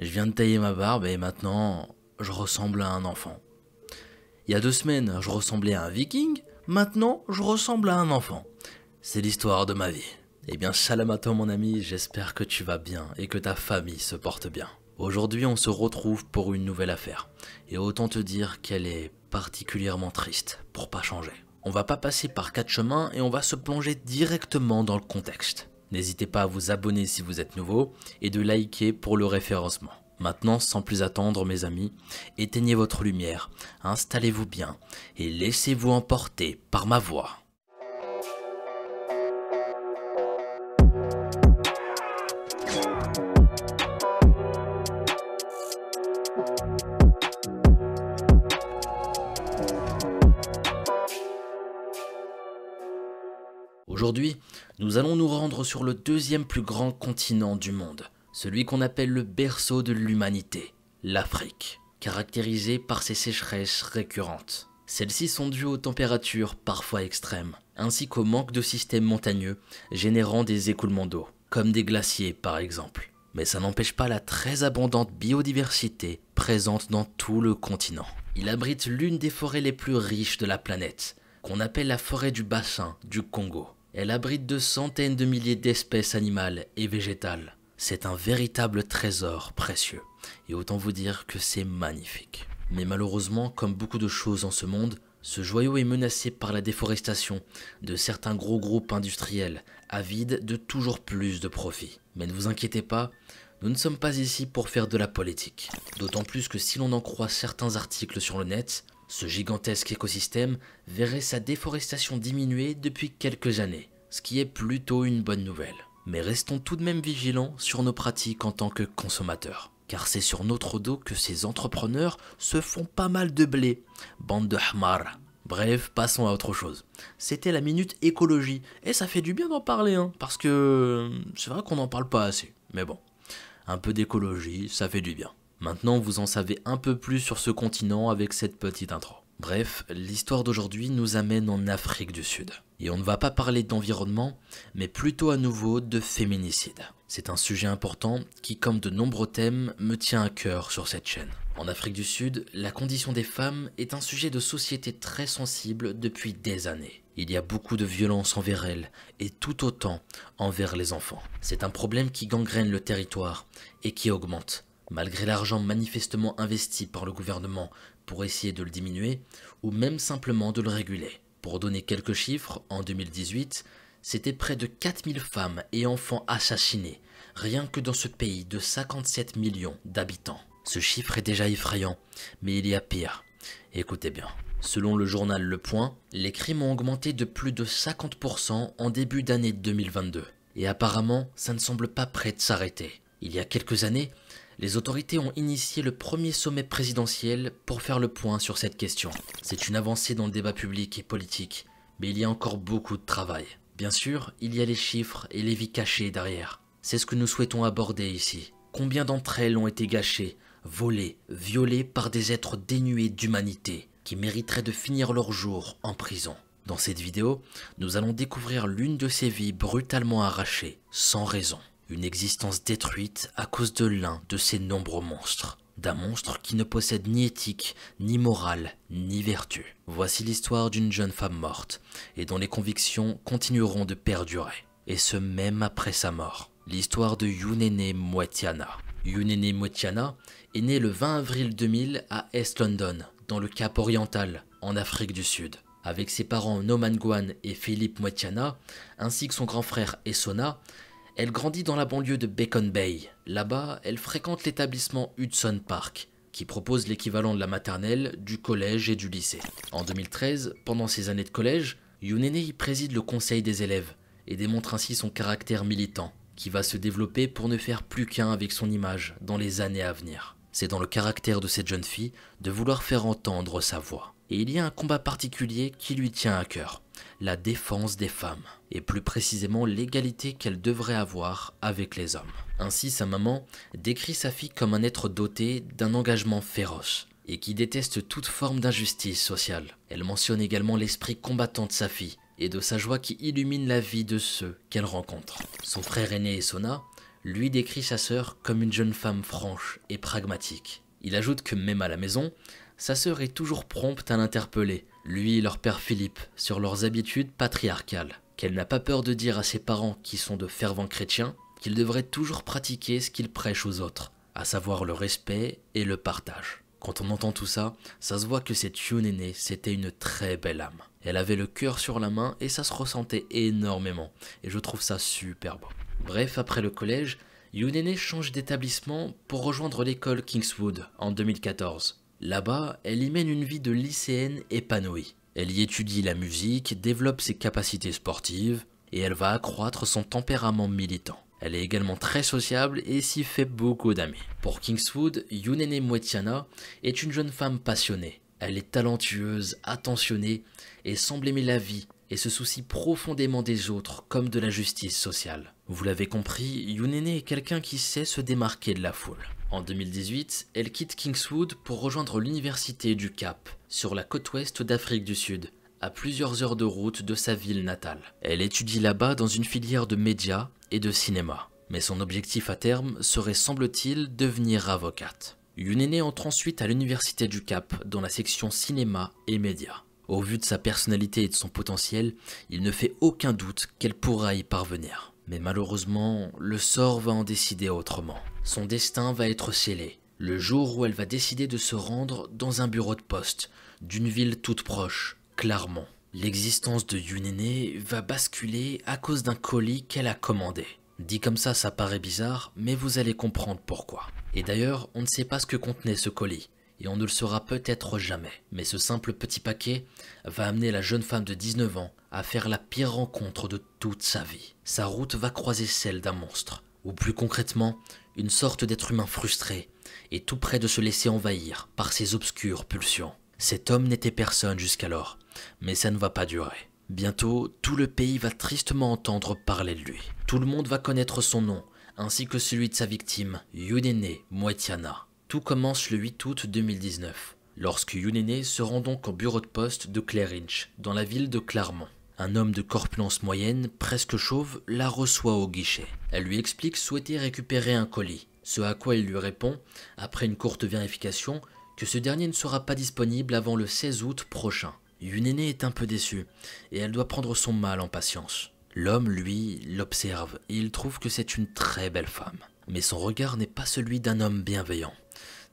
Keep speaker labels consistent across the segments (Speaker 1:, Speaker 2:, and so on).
Speaker 1: Je viens de tailler ma barbe et maintenant, je ressemble à un enfant. Il y a 2 semaines, je ressemblais à un viking, maintenant, je ressemble à un enfant. C'est l'histoire de ma vie. Eh bien, salam à toi mon ami, j'espère que tu vas bien et que ta famille se porte bien. Aujourd'hui, on se retrouve pour une nouvelle affaire. Et autant te dire qu'elle est particulièrement triste, pour pas changer. On va pas passer par 4 chemins et on va se plonger directement dans le contexte. N'hésitez pas à vous abonner si vous êtes nouveau et de liker pour le référencement. Maintenant, sans plus attendre mes amis, éteignez votre lumière, installez-vous bien et laissez-vous emporter par ma voix. Aujourd'hui, nous allons nous rendre sur le deuxième plus grand continent du monde, celui qu'on appelle le berceau de l'humanité, l'Afrique, caractérisé par ses sécheresses récurrentes. Celles-ci sont dues aux températures parfois extrêmes, ainsi qu'au manque de systèmes montagneux générant des écoulements d'eau, comme des glaciers par exemple. Mais ça n'empêche pas la très abondante biodiversité présente dans tout le continent. Il abrite l'une des forêts les plus riches de la planète, qu'on appelle la forêt du bassin du Congo. Elle abrite de centaines de milliers d'espèces animales et végétales. C'est un véritable trésor précieux. Et autant vous dire que c'est magnifique. Mais malheureusement, comme beaucoup de choses en ce monde, ce joyau est menacé par la déforestation de certains gros groupes industriels, avides de toujours plus de profit. Mais ne vous inquiétez pas, nous ne sommes pas ici pour faire de la politique. D'autant plus que si l'on en croit certains articles sur le net, ce gigantesque écosystème verrait sa déforestation diminuer depuis quelques années, ce qui est plutôt une bonne nouvelle. Mais restons tout de même vigilants sur nos pratiques en tant que consommateurs, car c'est sur notre dos que ces entrepreneurs se font pas mal de blé, bande de hamar. Bref, passons à autre chose. C'était la minute écologie, et ça fait du bien d'en parler, parce que c'est vrai qu'on n'en parle pas assez, mais bon, un peu d'écologie, ça fait du bien. Maintenant, vous en savez un peu plus sur ce continent avec cette petite intro. Bref, l'histoire d'aujourd'hui nous amène en Afrique du Sud. Et on ne va pas parler d'environnement, mais plutôt à nouveau de féminicide. C'est un sujet important qui, comme de nombreux thèmes, me tient à cœur sur cette chaîne. En Afrique du Sud, la condition des femmes est un sujet de société très sensible depuis des années. Il y a beaucoup de violence envers elles, et tout autant envers les enfants. C'est un problème qui gangrène le territoire et qui augmente. Malgré l'argent manifestement investi par le gouvernement pour essayer de le diminuer, ou même simplement de le réguler. Pour donner quelques chiffres, en 2018, c'était près de 4000 femmes et enfants assassinés, rien que dans ce pays de 57 millions d'habitants. Ce chiffre est déjà effrayant, mais il y a pire. Écoutez bien. Selon le journal Le Point, les crimes ont augmenté de plus de 50% en début d'année 2022. Et apparemment, ça ne semble pas prêt de s'arrêter. Il y a quelques années, les autorités ont initié le premier sommet présidentiel pour faire le point sur cette question. C'est une avancée dans le débat public et politique, mais il y a encore beaucoup de travail. Bien sûr, il y a les chiffres et les vies cachées derrière. C'est ce que nous souhaitons aborder ici. Combien d'entre elles ont été gâchées, volées, violées par des êtres dénués d'humanité, qui mériteraient de finir leur jour en prison? Dans cette vidéo, nous allons découvrir l'une de ces vies brutalement arrachées, sans raison. Une existence détruite à cause de l'un de ces nombreux monstres. D'un monstre qui ne possède ni éthique, ni morale, ni vertu. Voici l'histoire d'une jeune femme morte, et dont les convictions continueront de perdurer. Et ce même après sa mort. L'histoire de Yunene Mwetyana. Yunene Mwetyana est née le 20 avril 2000 à East London, dans le Cap oriental, en Afrique du Sud. Avec ses parents Noman Gwan et Philippe Mwetyana, ainsi que son grand frère Essona, elle grandit dans la banlieue de Bacon Bay. Là-bas, elle fréquente l'établissement Hudson Park, qui propose l'équivalent de la maternelle, du collège et du lycée. En 2013, pendant ses années de collège, Yunene y préside le conseil des élèves et démontre ainsi son caractère militant, qui va se développer pour ne faire plus qu'un avec son image dans les années à venir. C'est dans le caractère de cette jeune fille de vouloir faire entendre sa voix. Et il y a un combat particulier qui lui tient à cœur, la défense des femmes, et plus précisément l'égalité qu'elle devrait avoir avec les hommes. Ainsi, sa maman décrit sa fille comme un être doté d'un engagement féroce, et qui déteste toute forme d'injustice sociale. Elle mentionne également l'esprit combattant de sa fille, et de sa joie qui illumine la vie de ceux qu'elle rencontre. Son frère aîné Essona lui décrit sa sœur comme une jeune femme franche et pragmatique. Il ajoute que même à la maison, sa sœur est toujours prompte à l'interpeller, lui et leur père Philippe, sur leurs habitudes patriarcales, qu'elle n'a pas peur de dire à ses parents qui sont de fervents chrétiens qu'ils devraient toujours pratiquer ce qu'ils prêchent aux autres, à savoir le respect et le partage. Quand on entend tout ça, ça se voit que cette Yunene, c'était une très belle âme. Elle avait le cœur sur la main et ça se ressentait énormément, et je trouve ça super beau. Bref, après le collège, Yunene change d'établissement pour rejoindre l'école Kingswood en 2014. Là-bas, elle y mène une vie de lycéenne épanouie. Elle y étudie la musique, développe ses capacités sportives et elle va accroître son tempérament militant. Elle est également très sociable et s'y fait beaucoup d'amis. Pour Kingswood, Yunene Mwetiana est une jeune femme passionnée. Elle est talentueuse, attentionnée et semble aimer la vie et se soucie profondément des autres comme de la justice sociale. Vous l'avez compris, Yunene est quelqu'un qui sait se démarquer de la foule. En 2018, elle quitte Kingswood pour rejoindre l'université du Cap, sur la côte ouest d'Afrique du Sud, à plusieurs heures de route de sa ville natale. Elle étudie là-bas dans une filière de médias et de cinéma, mais son objectif à terme serait, semble-t-il, devenir avocate. Yunene entre ensuite à l'université du Cap dans la section cinéma et médias. Au vu de sa personnalité et de son potentiel, il ne fait aucun doute qu'elle pourra y parvenir. Mais malheureusement, le sort va en décider autrement. Son destin va être scellé, le jour où elle va décider de se rendre dans un bureau de poste d'une ville toute proche, Clermont. L'existence de Yunene va basculer à cause d'un colis qu'elle a commandé. Dit comme ça paraît bizarre, mais vous allez comprendre pourquoi. Et d'ailleurs, on ne sait pas ce que contenait ce colis, et on ne le saura peut-être jamais. Mais ce simple petit paquet va amener la jeune femme de 19 ans à faire la pire rencontre de toute sa vie. Sa route va croiser celle d'un monstre, ou plus concrètement, une sorte d'être humain frustré, et tout près de se laisser envahir par ses obscures pulsions. Cet homme n'était personne jusqu'alors, mais ça ne va pas durer. Bientôt, tout le pays va tristement entendre parler de lui. Tout le monde va connaître son nom, ainsi que celui de sa victime, Yunene Mwetiana. Tout commence le 8 août 2019, lorsque Yunene se rend donc au bureau de poste de Clarinch, dans la ville de Clermont. Un homme de corpulence moyenne, presque chauve, la reçoit au guichet. Elle lui explique souhaiter récupérer un colis, ce à quoi il lui répond, après une courte vérification, que ce dernier ne sera pas disponible avant le 16 août prochain. Yunene est un peu déçue, et elle doit prendre son mal en patience. L'homme, lui, l'observe, et il trouve que c'est une très belle femme. Mais son regard n'est pas celui d'un homme bienveillant.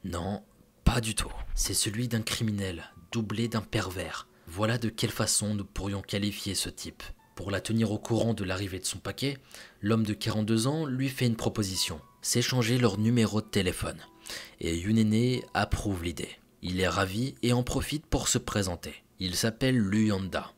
Speaker 1: Non, pas du tout. C'est celui d'un criminel, doublé d'un pervers. Voilà de quelle façon nous pourrions qualifier ce type. Pour la tenir au courant de l'arrivée de son paquet, l'homme de 42 ans lui fait une proposition, s'échanger leur numéro de téléphone. Et Yunene approuve l'idée. Il est ravi et en profite pour se présenter. Il s'appelle Luyanda.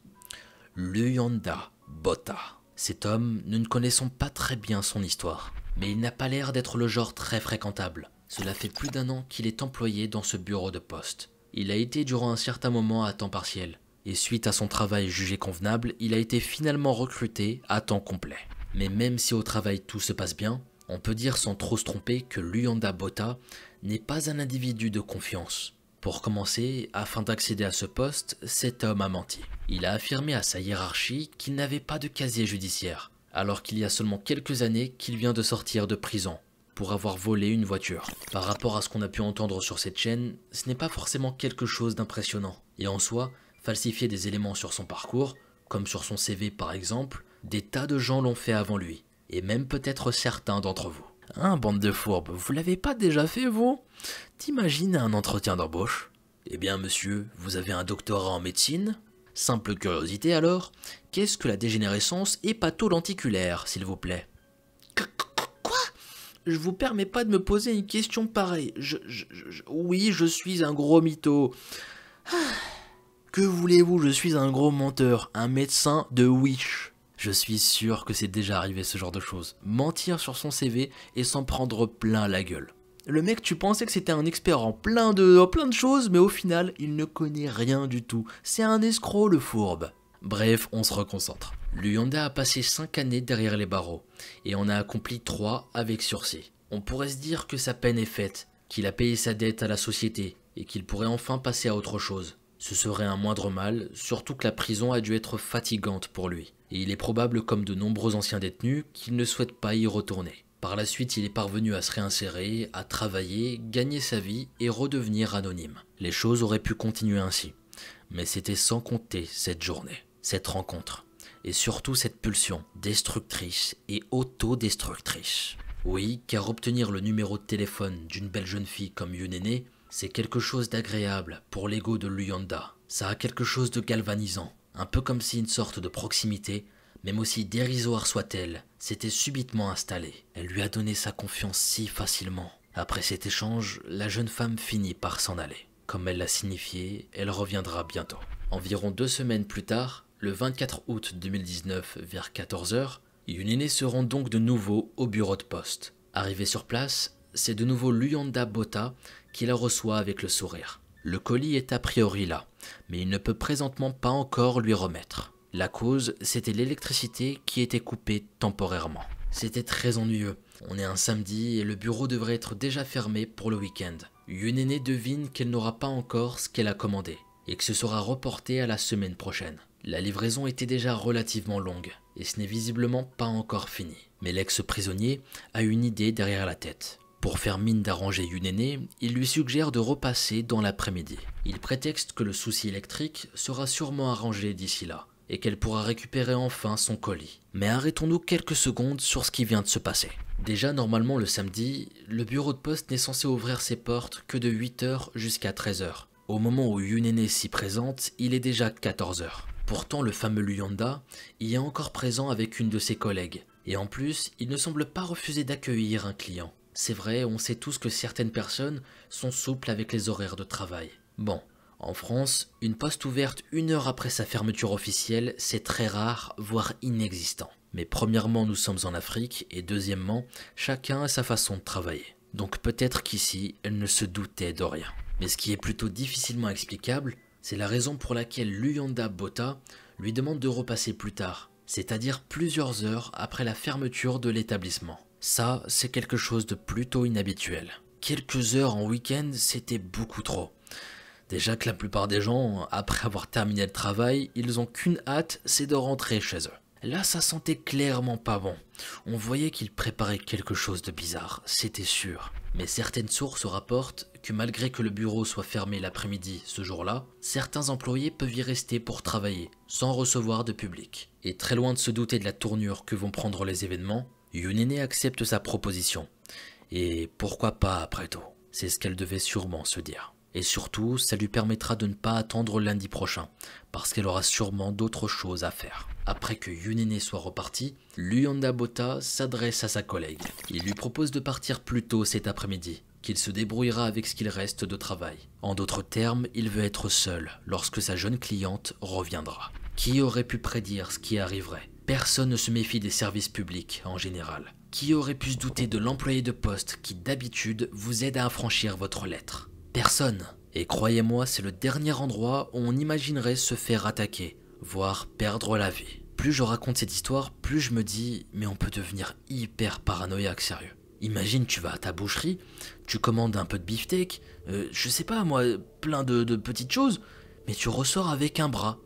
Speaker 1: Luyanda Botha. Cet homme, nous ne connaissons pas très bien son histoire, mais il n'a pas l'air d'être le genre très fréquentable. Cela fait plus d'1 an qu'il est employé dans ce bureau de poste. Il a été durant un certain moment à temps partiel, et suite à son travail jugé convenable, il a été finalement recruté à temps complet. Mais même si au travail tout se passe bien, on peut dire sans trop se tromper que Luyanda Botha n'est pas un individu de confiance. Pour commencer, afin d'accéder à ce poste, cet homme a menti. Il a affirmé à sa hiérarchie qu'il n'avait pas de casier judiciaire, alors qu'il y a seulement quelques années qu'il vient de sortir de prison pour avoir volé une voiture. Par rapport à ce qu'on a pu entendre sur cette chaîne, ce n'est pas forcément quelque chose d'impressionnant. Et en soi, falsifier des éléments sur son parcours, comme sur son CV par exemple, des tas de gens l'ont fait avant lui, et même peut-être certains d'entre vous. Hein, bande de fourbes, vous l'avez pas déjà fait, vous? T'imagines un entretien d'embauche? Eh bien, monsieur, vous avez un doctorat en médecine? Simple curiosité alors, qu'est-ce que la dégénérescence hépatolenticulaire, s'il vous plaît? Quoi? Je vous permets pas de me poser une question pareille. Oui, je suis un gros mytho. Que voulez-vous, je suis un gros menteur, un médecin de Wish. Je suis sûr que c'est déjà arrivé ce genre de choses. Mentir sur son CV et s'en prendre plein la gueule. Le mec, tu pensais que c'était un expert en plein de choses, mais au final, il ne connaît rien du tout. C'est un escroc, le fourbe. Bref, on se reconcentre. Luyanda a passé 5 années derrière les barreaux, et en a accompli 3 avec sursis. On pourrait se dire que sa peine est faite, qu'il a payé sa dette à la société, et qu'il pourrait enfin passer à autre chose. Ce serait un moindre mal, surtout que la prison a dû être fatigante pour lui. Et il est probable, comme de nombreux anciens détenus, qu'il ne souhaite pas y retourner. Par la suite, il est parvenu à se réinsérer, à travailler, gagner sa vie et redevenir anonyme. Les choses auraient pu continuer ainsi, mais c'était sans compter cette journée, cette rencontre, et surtout cette pulsion destructrice et autodestructrice. Oui, car obtenir le numéro de téléphone d'une belle jeune fille comme Yunene, c'est quelque chose d'agréable pour l'ego de Luyanda. Ça a quelque chose de galvanisant, un peu comme si une sorte de proximité, même aussi dérisoire soit-elle, s'était subitement installée. Elle lui a donné sa confiance si facilement. Après cet échange, la jeune femme finit par s'en aller. Comme elle l'a signifié, elle reviendra bientôt. Environ 2 semaines plus tard, le 24 août 2019 vers 14 h, Yunene se rend donc de nouveau au bureau de poste. Arrivé sur place, c'est de nouveau Luyanda Botha qui la reçoit avec le sourire. Le colis est a priori là, mais il ne peut présentement pas encore lui remettre. La cause, c'était l'électricité qui était coupée temporairement. C'était très ennuyeux. On est un samedi et le bureau devrait être déjà fermé pour le week-end. Yunene devine qu'elle n'aura pas encore ce qu'elle a commandé et que ce sera reporté à la semaine prochaine. La livraison était déjà relativement longue et ce n'est visiblement pas encore fini. Mais l'ex-prisonnier a une idée derrière la tête. Pour faire mine d'arranger Yunene, il lui suggère de repasser dans l'après-midi. Il prétexte que le souci électrique sera sûrement arrangé d'ici là et qu'elle pourra récupérer enfin son colis. Mais arrêtons-nous quelques secondes sur ce qui vient de se passer. Déjà, normalement le samedi, le bureau de poste n'est censé ouvrir ses portes que de 8 h jusqu'à 13 h. Au moment où Yunene s'y présente, il est déjà 14 h. Pourtant, le fameux Luyanda y est encore présent avec une de ses collègues. Et en plus, il ne semble pas refuser d'accueillir un client. C'est vrai, on sait tous que certaines personnes sont souples avec les horaires de travail. Bon, en France, une poste ouverte 1 heure après sa fermeture officielle, c'est très rare, voire inexistant. Mais premièrement, nous sommes en Afrique, et deuxièmement, chacun a sa façon de travailler. Donc peut-être qu'ici, elle ne se doutait de rien. Mais ce qui est plutôt difficilement explicable, c'est la raison pour laquelle Luyanda Botha lui demande de repasser plus tard, c'est-à-dire plusieurs heures après la fermeture de l'établissement. Ça, c'est quelque chose de plutôt inhabituel. Quelques heures en week-end, c'était beaucoup trop. Déjà que la plupart des gens, après avoir terminé le travail, ils ont qu'une hâte, c'est de rentrer chez eux. Là, ça sentait clairement pas bon. On voyait qu'il préparait quelque chose de bizarre, c'était sûr. Mais certaines sources rapportent que malgré que le bureau soit fermé l'après-midi ce jour-là, certains employés peuvent y rester pour travailler, sans recevoir de public. Et très loin de se douter de la tournure que vont prendre les événements, Yunene accepte sa proposition. Et pourquoi pas après tout? C'est ce qu'elle devait sûrement se dire. Et surtout, ça lui permettra de ne pas attendre lundi prochain, parce qu'elle aura sûrement d'autres choses à faire. Après que Yunene soit reparti, Luyanda Botha s'adresse à sa collègue. Il lui propose de partir plus tôt cet après-midi, qu'il se débrouillera avec ce qu'il reste de travail. En d'autres termes, il veut être seul lorsque sa jeune cliente reviendra. Qui aurait pu prédire ce qui arriverait? Personne ne se méfie des services publics en général. Qui aurait pu se douter de l'employé de poste qui d'habitude vous aide à affranchir votre lettre? Personne. Et croyez-moi, c'est le dernier endroit où on imaginerait se faire attaquer, voire perdre la vie. Plus je raconte cette histoire, plus je me dis, mais on peut devenir hyper paranoïaque, sérieux. Imagine, tu vas à ta boucherie, tu commandes un peu de beefsteak, je sais pas moi, plein de petites choses, mais tu ressors avec un bras.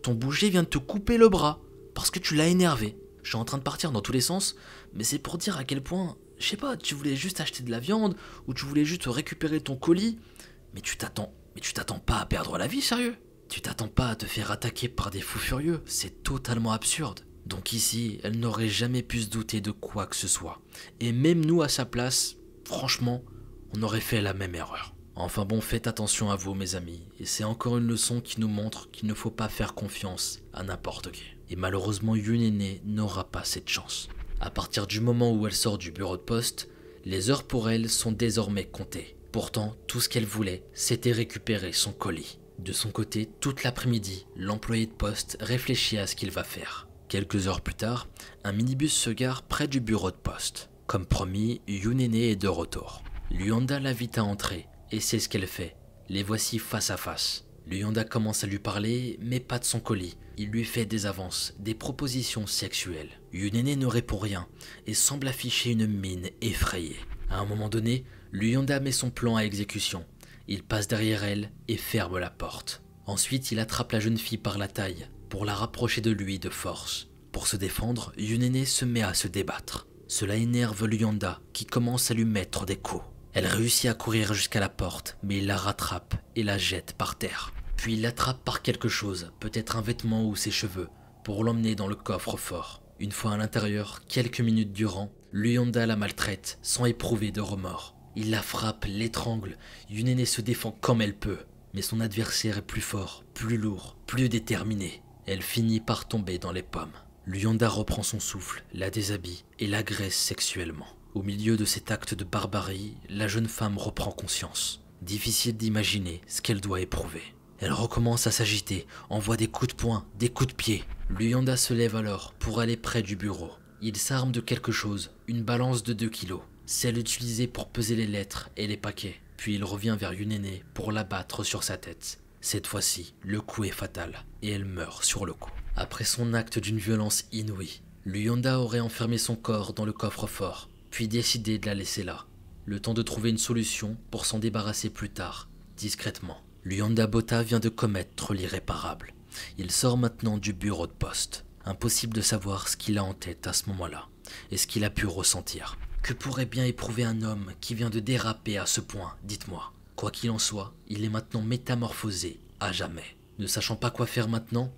Speaker 1: Ton boucher vient de te couper le bras, parce que tu l'as énervé. Je suis en train de partir dans tous les sens, mais c'est pour dire à quel point, je sais pas, tu voulais juste acheter de la viande, ou tu voulais juste récupérer ton colis, mais tu t'attends pas à perdre la vie, sérieux? Tu t'attends pas à te faire attaquer par des fous furieux, c'est totalement absurde. Donc ici, elle n'aurait jamais pu se douter de quoi que ce soit. Et même nous à sa place, franchement, on aurait fait la même erreur. Enfin bon, faites attention à vous mes amis, et c'est encore une leçon qui nous montre qu'il ne faut pas faire confiance à n'importe qui. Et malheureusement, Yunene n'aura pas cette chance. À partir du moment où elle sort du bureau de poste, les heures pour elle sont désormais comptées. Pourtant, tout ce qu'elle voulait, c'était récupérer son colis. De son côté, toute l'après-midi, l'employé de poste réfléchit à ce qu'il va faire. Quelques heures plus tard, un minibus se gare près du bureau de poste. Comme promis, Yunene est de retour. Luyanda l'invite à entrer, et c'est ce qu'elle fait. Les voici face à face. Luyanda commence à lui parler, mais pas de son colis. Il lui fait des avances, des propositions sexuelles. Yunene ne répond rien, et semble afficher une mine effrayée. À un moment donné, Luyanda met son plan à exécution. Il passe derrière elle et ferme la porte. Ensuite, il attrape la jeune fille par la taille, pour la rapprocher de lui de force. Pour se défendre, Yunene se met à se débattre. Cela énerve Luyanda qui commence à lui mettre des coups. Elle réussit à courir jusqu'à la porte, mais il la rattrape et la jette par terre. Puis il l'attrape par quelque chose, peut-être un vêtement ou ses cheveux, pour l'emmener dans le coffre-fort. Une fois à l'intérieur, quelques minutes durant, Luyanda la maltraite sans éprouver de remords. Il la frappe, l'étrangle, Yunene se défend comme elle peut. Mais son adversaire est plus fort, plus lourd, plus déterminé. Elle finit par tomber dans les pommes. Luyanda reprend son souffle, la déshabille et l'agresse sexuellement. Au milieu de cet acte de barbarie, la jeune femme reprend conscience. Difficile d'imaginer ce qu'elle doit éprouver. Elle recommence à s'agiter, envoie des coups de poing, des coups de pied. Luyanda se lève alors pour aller près du bureau. Il s'arme de quelque chose, une balance de 2 kilos, celle utilisée pour peser les lettres et les paquets. Puis il revient vers Yunene pour l'abattre sur sa tête. Cette fois-ci, le coup est fatal et elle meurt sur le coup. Après son acte d'une violence inouïe, Luyanda aurait enfermé son corps dans le coffre-fort, puis décidé de la laisser là, le temps de trouver une solution pour s'en débarrasser plus tard, discrètement. Luyanda Botha vient de commettre l'irréparable. Il sort maintenant du bureau de poste. Impossible de savoir ce qu'il a en tête à ce moment-là, et ce qu'il a pu ressentir. Que pourrait bien éprouver un homme qui vient de déraper à ce point, dites-moi. Quoi qu'il en soit, il est maintenant métamorphosé à jamais. Ne sachant pas quoi faire maintenant,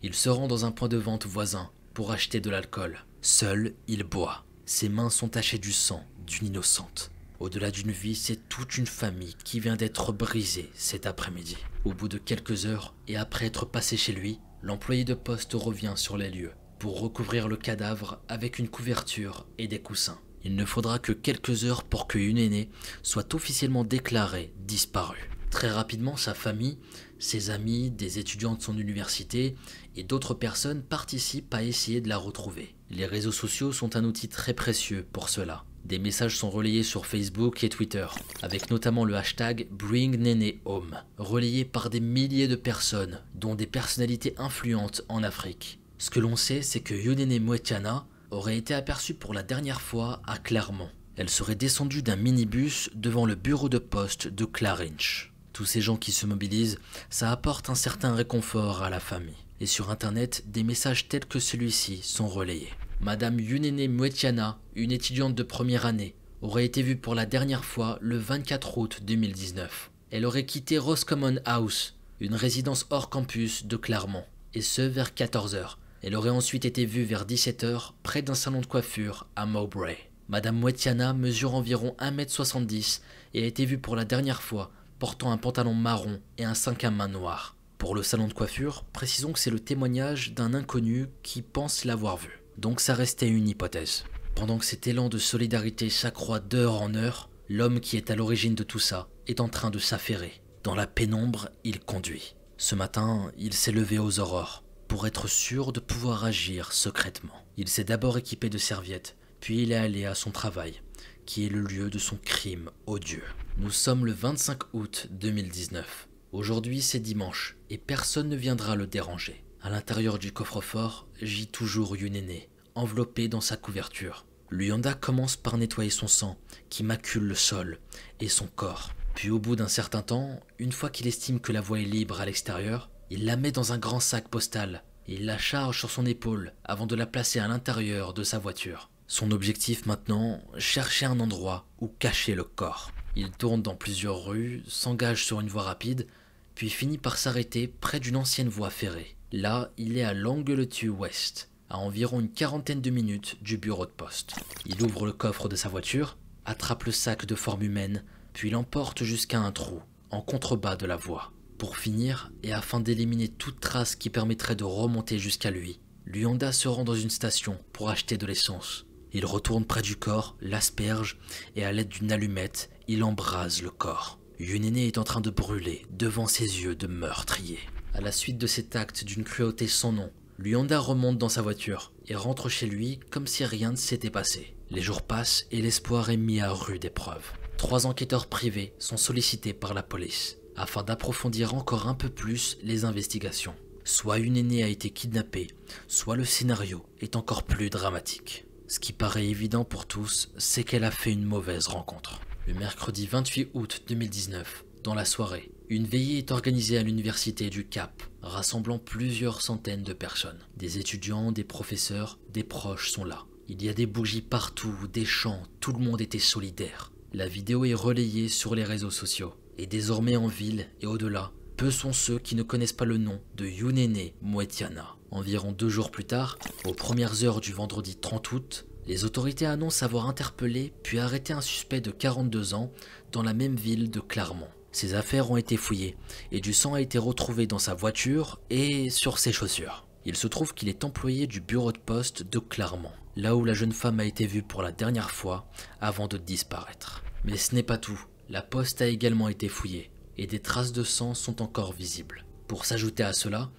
Speaker 1: il se rend dans un point de vente voisin pour acheter de l'alcool. Seul, il boit. Ses mains sont tachées du sang d'une innocente. Au-delà d'une vie, c'est toute une famille qui vient d'être brisée cet après-midi. Au bout de quelques heures, et après être passé chez lui, l'employé de poste revient sur les lieux pour recouvrir le cadavre avec une couverture et des coussins. Il ne faudra que quelques heures pour que Yunene soit officiellement déclarée disparue. Très rapidement, sa famille, ses amis, des étudiants de son université et d'autres personnes participent à essayer de la retrouver. Les réseaux sociaux sont un outil très précieux pour cela. Des messages sont relayés sur Facebook et Twitter, avec notamment le hashtag #BringNeneHome, relayé par des milliers de personnes, dont des personnalités influentes en Afrique. Ce que l'on sait, c'est que Yunene Mwetiana aurait été aperçue pour la dernière fois à Clermont. Elle serait descendue d'un minibus devant le bureau de poste de Clarinch. Tous ces gens qui se mobilisent, ça apporte un certain réconfort à la famille. Et sur internet, des messages tels que celui-ci sont relayés. Madame Yunene Mwetiana, une étudiante de première année, aurait été vue pour la dernière fois le 24 août 2019. Elle aurait quitté Roscommon House, une résidence hors campus de Clermont, et ce vers 14 h. Elle aurait ensuite été vue vers 17 h près d'un salon de coiffure à Mowbray. Madame Mwetiana mesure environ 1,70 m et a été vue pour la dernière fois portant un pantalon marron et un sac à main noir. Pour le salon de coiffure, précisons que c'est le témoignage d'un inconnu qui pense l'avoir vue. Donc ça restait une hypothèse. Pendant que cet élan de solidarité s'accroît d'heure en heure, l'homme qui est à l'origine de tout ça est en train de s'affairer. Dans la pénombre, il conduit. Ce matin, il s'est levé aux aurores pour être sûr de pouvoir agir secrètement. Il s'est d'abord équipé de serviettes, puis il est allé à son travail, qui est le lieu de son crime odieux. Nous sommes le 25 août 2019. Aujourd'hui c'est dimanche et personne ne viendra le déranger. À l'intérieur du coffre-fort gît toujours Yunene, enveloppée dans sa couverture. Luyanda commence par nettoyer son sang, qui macule le sol, et son corps. Puis au bout d'un certain temps, une fois qu'il estime que la voie est libre à l'extérieur, il la met dans un grand sac postal, et il la charge sur son épaule avant de la placer à l'intérieur de sa voiture. Son objectif maintenant, chercher un endroit où cacher le corps. Il tourne dans plusieurs rues, s'engage sur une voie rapide, puis finit par s'arrêter près d'une ancienne voie ferrée. Là, il est à l'Angletu West, à environ une quarantaine de minutes du bureau de poste. Il ouvre le coffre de sa voiture, attrape le sac de forme humaine, puis l'emporte jusqu'à un trou, en contrebas de la voie. Pour finir, et afin d'éliminer toute trace qui permettrait de remonter jusqu'à lui, Luyanda se rend dans une station pour acheter de l'essence. Il retourne près du corps, l'asperge, et à l'aide d'une allumette, il embrase le corps. Yunene est en train de brûler devant ses yeux de meurtrier. À la suite de cet acte d'une cruauté sans nom, Luyanda remonte dans sa voiture et rentre chez lui comme si rien ne s'était passé. Les jours passent et l'espoir est mis à rude épreuve. 3 enquêteurs privés sont sollicités par la police afin d'approfondir encore un peu plus les investigations. Soit Yunene a été kidnappée, soit le scénario est encore plus dramatique. Ce qui paraît évident pour tous, c'est qu'elle a fait une mauvaise rencontre. Le mercredi 28 août 2019, dans la soirée, une veillée est organisée à l'université du Cap, rassemblant plusieurs centaines de personnes. Des étudiants, des professeurs, des proches sont là. Il y a des bougies partout, des chants, tout le monde était solidaire. La vidéo est relayée sur les réseaux sociaux. Et désormais en ville et au-delà, peu sont ceux qui ne connaissent pas le nom de Yunene Mwetiana. Environ 2 jours plus tard, aux premières heures du vendredi 30 août, les autorités annoncent avoir interpellé puis arrêté un suspect de 42 ans dans la même ville de Clermont. Ses affaires ont été fouillées et du sang a été retrouvé dans sa voiture et sur ses chaussures. Il se trouve qu'il est employé du bureau de poste de Clermont, là où la jeune femme a été vue pour la dernière fois avant de disparaître. Mais ce n'est pas tout. La poste a également été fouillée et des traces de sang sont encore visibles. Pour s'ajouter à cela,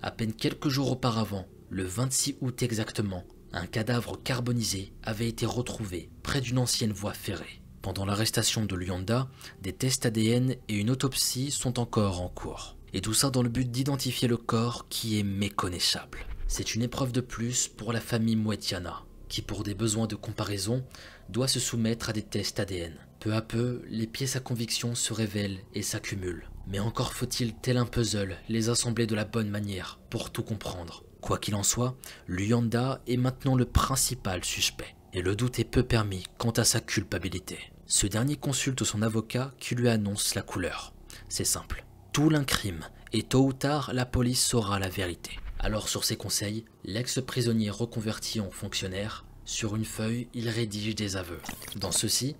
Speaker 1: à peine quelques jours auparavant, le 26 août exactement, un cadavre carbonisé avait été retrouvé près d'une ancienne voie ferrée. Pendant l'arrestation de Luyanda, des tests ADN et une autopsie sont encore en cours. Et tout ça dans le but d'identifier le corps qui est méconnaissable. C'est une épreuve de plus pour la famille Mwetiana, qui pour des besoins de comparaison, doit se soumettre à des tests ADN. Peu à peu, les pièces à conviction se révèlent et s'accumulent. Mais encore faut-il, tel un puzzle, les assembler de la bonne manière pour tout comprendre. Quoi qu'il en soit, Luyanda est maintenant le principal suspect. Et le doute est peu permis quant à sa culpabilité. Ce dernier consulte son avocat qui lui annonce la couleur. C'est simple. Tout l'incrime et tôt ou tard, la police saura la vérité. Alors sur ses conseils, l'ex-prisonnier reconverti en fonctionnaire, sur une feuille, il rédige des aveux. Dans ceux-ci,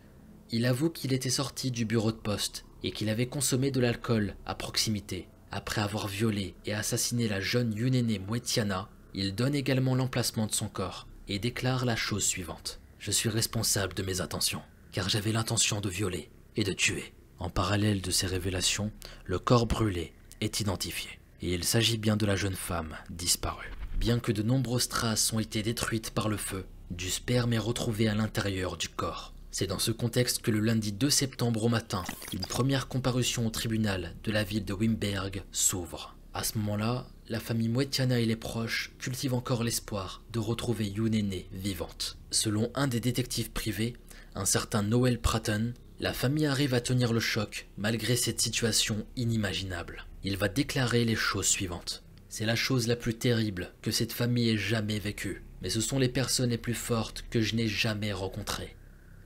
Speaker 1: il avoue qu'il était sorti du bureau de poste et qu'il avait consommé de l'alcool à proximité. Après avoir violé et assassiné la jeune Yunene Mwetiana, il donne également l'emplacement de son corps et déclare la chose suivante. « Je suis responsable de mes intentions, car j'avais l'intention de violer et de tuer. » En parallèle de ces révélations, le corps brûlé est identifié. Et il s'agit bien de la jeune femme disparue. Bien que de nombreuses traces ont été détruites par le feu, du sperme est retrouvé à l'intérieur du corps. C'est dans ce contexte que le lundi 2 septembre au matin, une première comparution au tribunal de la ville de Wimberg s'ouvre. À ce moment-là, la famille Mwetiana et les proches cultivent encore l'espoir de retrouver Yunene vivante. Selon un des détectives privés, un certain Noel Pratton, la famille arrive à tenir le choc malgré cette situation inimaginable. Il va déclarer les choses suivantes. « C'est la chose la plus terrible que cette famille ait jamais vécue, mais ce sont les personnes les plus fortes que je n'ai jamais rencontrées.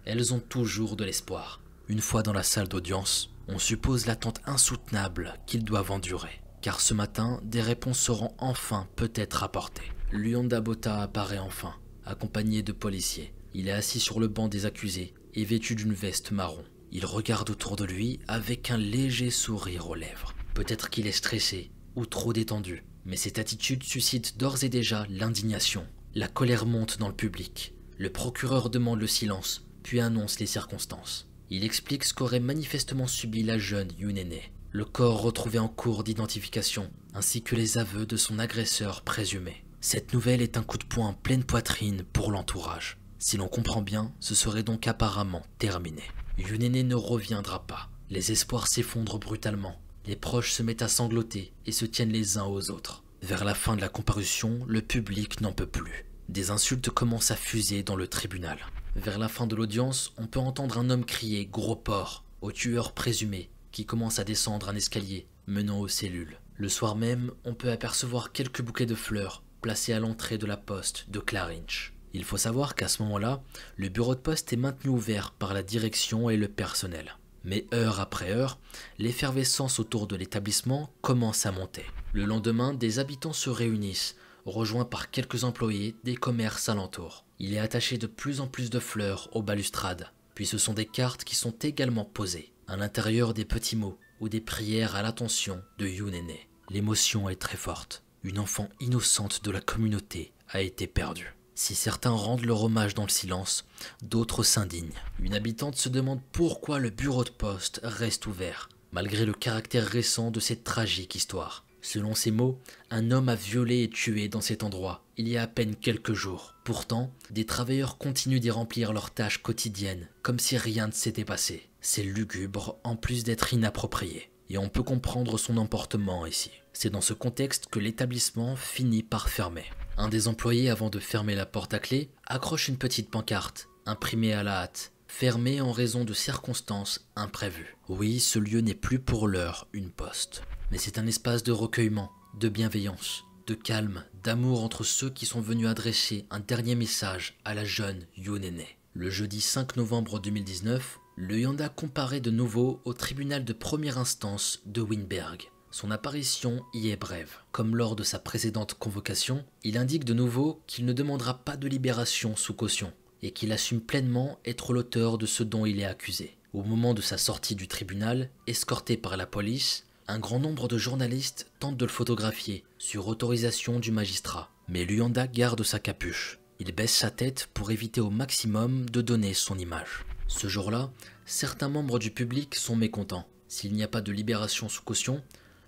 Speaker 1: Elles ont toujours de l'espoir. Une fois dans la salle d'audience, on suppose l'attente insoutenable qu'ils doivent endurer. Car ce matin, des réponses seront enfin peut-être apportées. Luyanda Bota apparaît enfin, accompagné de policiers. Il est assis sur le banc des accusés et vêtu d'une veste marron. Il regarde autour de lui avec un léger sourire aux lèvres. Peut-être qu'il est stressé ou trop détendu, mais cette attitude suscite d'ores et déjà l'indignation. La colère monte dans le public. Le procureur demande le silence, puis annonce les circonstances. Il explique ce qu'aurait manifestement subi la jeune Yunene. Le corps retrouvé en cours d'identification, ainsi que les aveux de son agresseur présumé. Cette nouvelle est un coup de poing en pleine poitrine pour l'entourage. Si l'on comprend bien, ce serait donc apparemment terminé. Yunene ne reviendra pas. Les espoirs s'effondrent brutalement. Les proches se mettent à sangloter et se tiennent les uns aux autres. Vers la fin de la comparution, le public n'en peut plus. Des insultes commencent à fuser dans le tribunal. Vers la fin de l'audience, on peut entendre un homme crier « gros porc » au tueur présumé qui commence à descendre un escalier menant aux cellules. Le soir même, on peut apercevoir quelques bouquets de fleurs placés à l'entrée de la poste de Clarinch. Il faut savoir qu'à ce moment-là, le bureau de poste est maintenu ouvert par la direction et le personnel. Mais heure après heure, l'effervescence autour de l'établissement commence à monter. Le lendemain, des habitants se réunissent, rejoints par quelques employés des commerces alentours. Il est attaché de plus en plus de fleurs aux balustrades, puis ce sont des cartes qui sont également posées. À l'intérieur des petits mots ou des prières à l'attention de Yunene. L'émotion est très forte. Une enfant innocente de la communauté a été perdue. Si certains rendent leur hommage dans le silence, d'autres s'indignent. Une habitante se demande pourquoi le bureau de poste reste ouvert, malgré le caractère récent de cette tragique histoire. Selon ses mots, un homme a violé et tué dans cet endroit il y a à peine quelques jours. Pourtant, des travailleurs continuent d'y remplir leurs tâches quotidiennes, comme si rien ne s'était passé. C'est lugubre en plus d'être inapproprié. Et on peut comprendre son emportement ici. C'est dans ce contexte que l'établissement finit par fermer. Un des employés, avant de fermer la porte à clé, accroche une petite pancarte, imprimée à la hâte, fermée en raison de circonstances imprévues. Oui, ce lieu n'est plus pour l'heure une poste, mais c'est un espace de recueillement, de bienveillance, de calme, d'amour entre ceux qui sont venus adresser un dernier message à la jeune Younene. Le jeudi 5 novembre 2019, Luyanda comparaît de nouveau au tribunal de première instance de Wynberg. Son apparition y est brève. Comme lors de sa précédente convocation, il indique de nouveau qu'il ne demandera pas de libération sous caution et qu'il assume pleinement être l'auteur de ce dont il est accusé. Au moment de sa sortie du tribunal, escorté par la police, un grand nombre de journalistes tentent de le photographier sur autorisation du magistrat. Mais Luyanda garde sa capuche. Il baisse sa tête pour éviter au maximum de donner son image. Ce jour-là, certains membres du public sont mécontents. S'il n'y a pas de libération sous caution,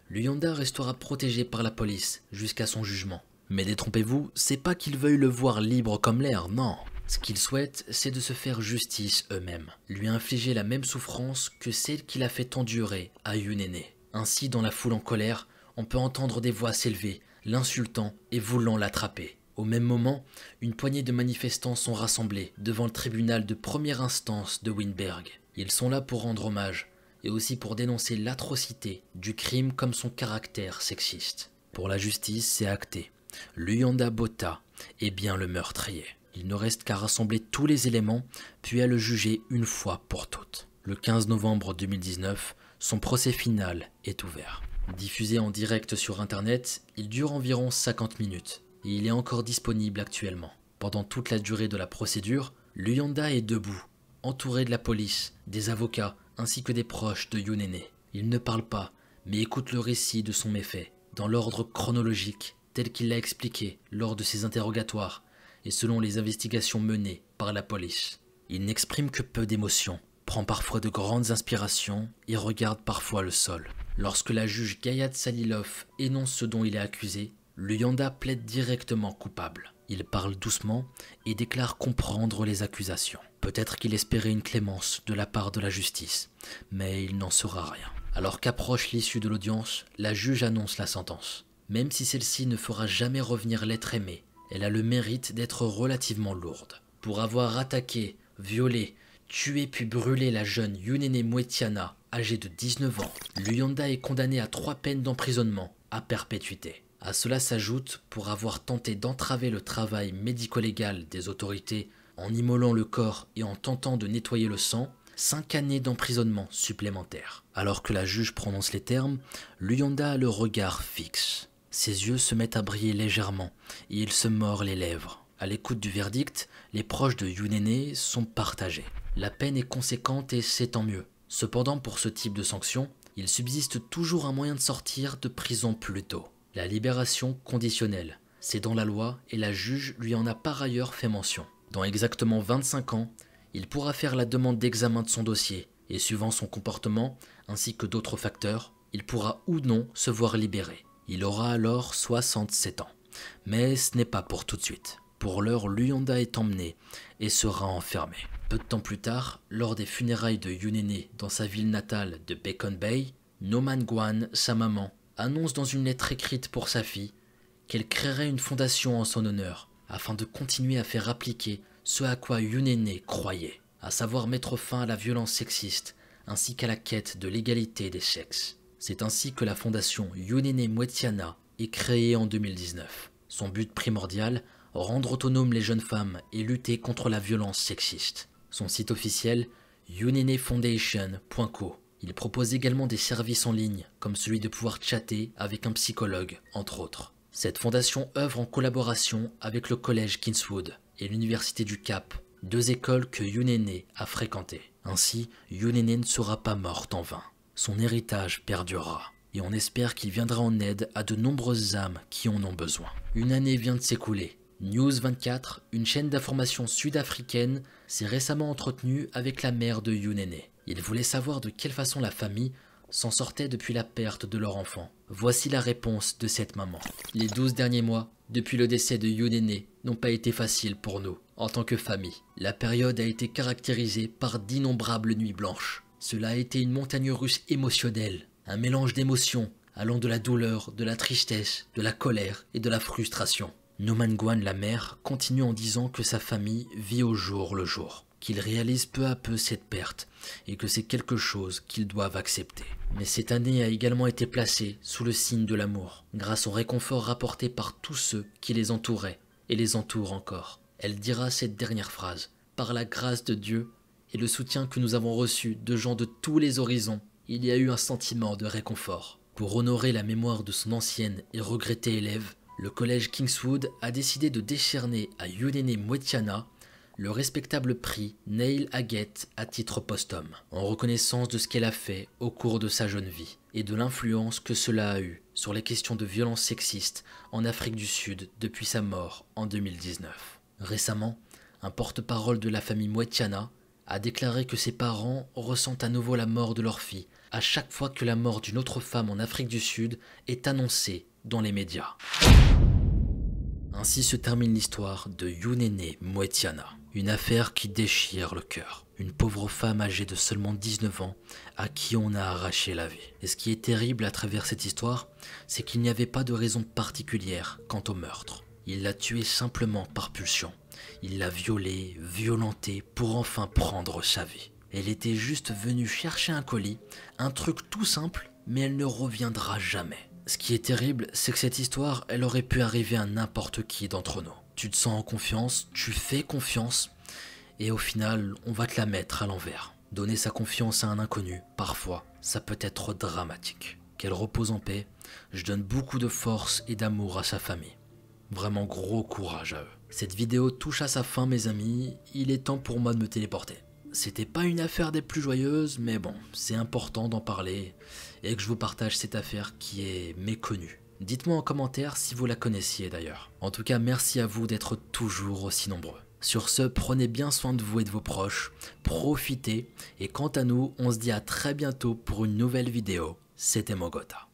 Speaker 1: Luyanda restera protégé par la police jusqu'à son jugement. Mais détrompez-vous, c'est pas qu'ils veuillent le voir libre comme l'air, non. Ce qu'ils souhaitent, c'est de se faire justice eux-mêmes, lui infliger la même souffrance que celle qu'il a fait endurer à Younene. Ainsi, dans la foule en colère, on peut entendre des voix s'élever, l'insultant et voulant l'attraper. Au même moment, une poignée de manifestants sont rassemblés devant le tribunal de première instance de Wynberg. Ils sont là pour rendre hommage, et aussi pour dénoncer l'atrocité du crime comme son caractère sexiste. Pour la justice, c'est acté. Luyanda Botha est bien le meurtrier. Il ne reste qu'à rassembler tous les éléments, puis à le juger une fois pour toutes. Le 15 novembre 2019, son procès final est ouvert. Diffusé en direct sur internet, il dure environ 50 minutes et il est encore disponible actuellement. Pendant toute la durée de la procédure, Luyanda est debout, entouré de la police, des avocats ainsi que des proches de Younene. Il ne parle pas, mais écoute le récit de son méfait, dans l'ordre chronologique tel qu'il l'a expliqué lors de ses interrogatoires et selon les investigations menées par la police. Il n'exprime que peu d'émotions, prend parfois de grandes inspirations et regarde parfois le sol. Lorsque la juge Gayat Salilov énonce ce dont il est accusé, Luyanda plaide directement coupable. Il parle doucement et déclare comprendre les accusations. Peut-être qu'il espérait une clémence de la part de la justice, mais il n'en saura rien. Alors qu'approche l'issue de l'audience, la juge annonce la sentence. Même si celle-ci ne fera jamais revenir l'être aimé, elle a le mérite d'être relativement lourde. Pour avoir attaqué, violé, tué puis brûlé la jeune Younene Mwetiana, âgée de 19 ans, Luyanda est condamné à 3 peines d'emprisonnement à perpétuité. À cela s'ajoute, pour avoir tenté d'entraver le travail médico-légal des autorités en immolant le corps et en tentant de nettoyer le sang, 5 années d'emprisonnement supplémentaires. Alors que la juge prononce les termes, Luyanda a le regard fixe. Ses yeux se mettent à briller légèrement et il se mord les lèvres. À l'écoute du verdict, les proches de Younene sont partagés. La peine est conséquente et c'est tant mieux. Cependant, pour ce type de sanction, il subsiste toujours un moyen de sortir de prison plus tôt. La libération conditionnelle. C'est dans la loi et la juge lui en a par ailleurs fait mention. Dans exactement 25 ans, il pourra faire la demande d'examen de son dossier et suivant son comportement ainsi que d'autres facteurs, il pourra ou non se voir libéré. Il aura alors 67 ans. Mais ce n'est pas pour tout de suite. Pour l'heure, Luyanda est emmené et sera enfermé. Peu de temps plus tard, lors des funérailles de Younene dans sa ville natale de Bacon Bay, Nomangwan, sa maman, annonce dans une lettre écrite pour sa fille qu'elle créerait une fondation en son honneur afin de continuer à faire appliquer ce à quoi Younene croyait, à savoir mettre fin à la violence sexiste ainsi qu'à la quête de l'égalité des sexes. C'est ainsi que la fondation Younene Mwetiana est créée en 2019. Son but primordial, rendre autonomes les jeunes femmes et lutter contre la violence sexiste. Son site officiel, younenefoundation.co. Il propose également des services en ligne, comme celui de pouvoir chatter avec un psychologue, entre autres. Cette fondation œuvre en collaboration avec le collège Kingswood et l'université du Cap, 2 écoles que Younene a fréquentées. Ainsi, Younene ne sera pas morte en vain. Son héritage perdurera, et on espère qu'il viendra en aide à de nombreuses âmes qui en ont besoin. Une année vient de s'écouler. News 24, une chaîne d'information sud-africaine, s'est récemment entretenue avec la mère de Younene. Il voulait savoir de quelle façon la famille s'en sortait depuis la perte de leur enfant. Voici la réponse de cette maman. Les 12 derniers mois, depuis le décès de Younene, n'ont pas été faciles pour nous, en tant que famille. La période a été caractérisée par d'innombrables nuits blanches. Cela a été une montagne russe émotionnelle, un mélange d'émotions allant de la douleur, de la tristesse, de la colère et de la frustration. Nomangwan, la mère, continue en disant que sa famille vit au jour le jour. qu'ils réalisent peu à peu cette perte et que c'est quelque chose qu'ils doivent accepter. Mais cette année a également été placée sous le signe de l'amour, grâce au réconfort rapporté par tous ceux qui les entouraient et les entourent encore. Elle dira cette dernière phrase: « Par la grâce de Dieu et le soutien que nous avons reçu de gens de tous les horizons, il y a eu un sentiment de réconfort. » Pour honorer la mémoire de son ancienne et regrettée élève, le collège Kingswood a décidé de décerner à Yunene Mwetiana le respectable prix Neil Haggett à titre posthume, en reconnaissance de ce qu'elle a fait au cours de sa jeune vie et de l'influence que cela a eu sur les questions de violences sexistes en Afrique du Sud depuis sa mort en 2019. Récemment, un porte-parole de la famille Mwetiana a déclaré que ses parents ressentent à nouveau la mort de leur fille à chaque fois que la mort d'une autre femme en Afrique du Sud est annoncée dans les médias. Ainsi se termine l'histoire de Yunene Mwetiana, une affaire qui déchire le cœur. Une pauvre femme âgée de seulement 19 ans à qui on a arraché la vie. Et ce qui est terrible à travers cette histoire, c'est qu'il n'y avait pas de raison particulière quant au meurtre. Il l'a tuée simplement par pulsion. Il l'a violée, violentée pour enfin prendre sa vie. Elle était juste venue chercher un colis, un truc tout simple, mais elle ne reviendra jamais. Ce qui est terrible, c'est que cette histoire, elle aurait pu arriver à n'importe qui d'entre nous. Tu te sens en confiance, tu fais confiance, et au final, on va te la mettre à l'envers. Donner sa confiance à un inconnu, parfois, ça peut être dramatique. Qu'elle repose en paix, je donne beaucoup de force et d'amour à sa famille. Vraiment gros courage à eux. Cette vidéo touche à sa fin, mes amis, il est temps pour moi de me téléporter. C'était pas une affaire des plus joyeuses, mais bon, c'est important d'en parler et que je vous partage cette affaire qui est méconnue. Dites-moi en commentaire si vous la connaissiez d'ailleurs. En tout cas, merci à vous d'être toujours aussi nombreux. Sur ce, prenez bien soin de vous et de vos proches, profitez, et quant à nous, on se dit à très bientôt pour une nouvelle vidéo. C'était Mogota.